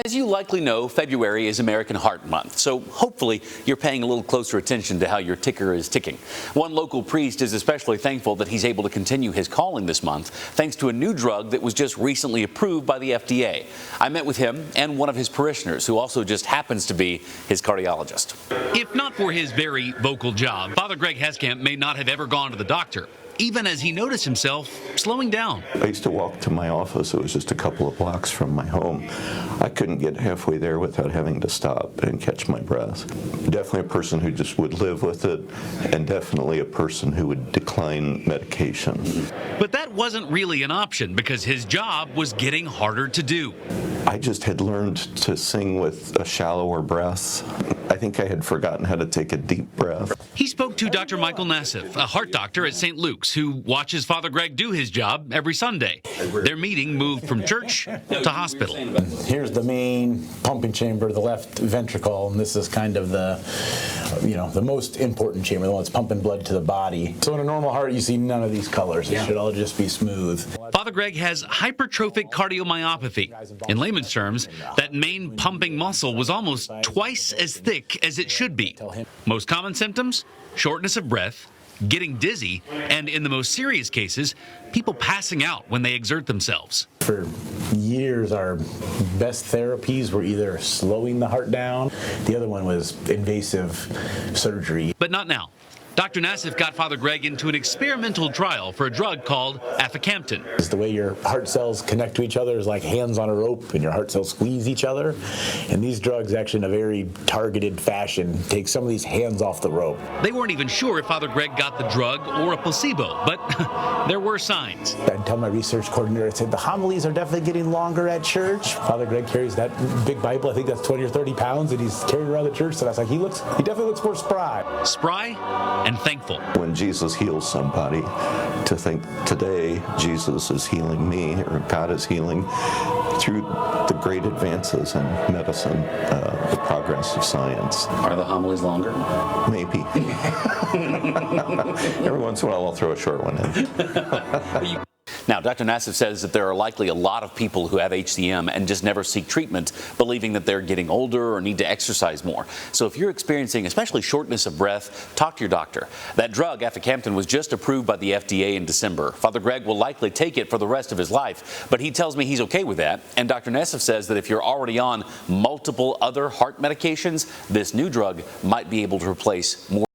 As you likely know, February is American Heart Month, so hopefully you're paying a little closer attention to how your ticker is ticking. One local priest is especially thankful that he's able to continue his calling this month thanks to a new drug that was just recently approved by the FDA. I met with him and one of his parishioners, who also just happens to be his cardiologist. If not for his very vocal job, Father Greg Heskamp may not have ever gone to the doctor, even as he noticed himself slowing down. I used to walk to my office. It was just a couple of blocks from my home. I couldn't get halfway there without having to stop and catch my breath. Definitely a person who just would live with it, and definitely a person who would decline medication. But that wasn't really an option because his job was getting harder to do. I just had learned to sing with a shallower breath. I think I had forgotten how to take a deep breath. He spoke to Dr. Michael Nassif, a heart doctor at St. Luke's, who watches Father Greg do his job every Sunday. Their meeting moved from church to hospital. Here's the main pumping chamber, the left ventricle, and this is kind of the most important chamber, the one that's pumping blood to the body. So in a normal heart, you see none of these colors. It should all just be smooth. Father Greg has hypertrophic cardiomyopathy. In layman's terms, that main pumping muscle was almost twice as thick as it should be. Most common symptoms: shortness of breath, getting dizzy, and in the most serious cases, people passing out when they exert themselves. For years, our best therapies were either slowing the heart down, the other one was invasive surgery. But not now. Dr. Nassif got Father Greg into an experimental trial for a drug called aficamten. The way your heart cells connect to each other is like hands on a rope, and your heart cells squeeze each other. And these drugs actually, in a very targeted fashion, take some of these hands off the rope. They weren't even sure if Father Greg got the drug or a placebo, but there were signs. I'd tell my research coordinator, I said, the homilies are definitely getting longer at church. Father Greg carries that big Bible, I think that's 20 or 30 pounds, and he's carrying around the church. So I was like, he definitely looks more spry. Spry and thankful. When Jesus heals somebody, to think today Jesus is healing me, or God is healing through the great advances in medicine, the progress of science. Are the homilies longer? Maybe. Every once in a while I'll throw a short one in. Now, Dr. Nassif says that there are likely a lot of people who have HCM and just never seek treatment, believing that they're getting older or need to exercise more. So if you're experiencing especially shortness of breath, talk to your doctor. That drug, aficamten, was just approved by the FDA in December. Father Greg will likely take it for the rest of his life, but he tells me he's okay with that. And Dr. Nassif says that if you're already on multiple other heart medications, this new drug might be able to replace more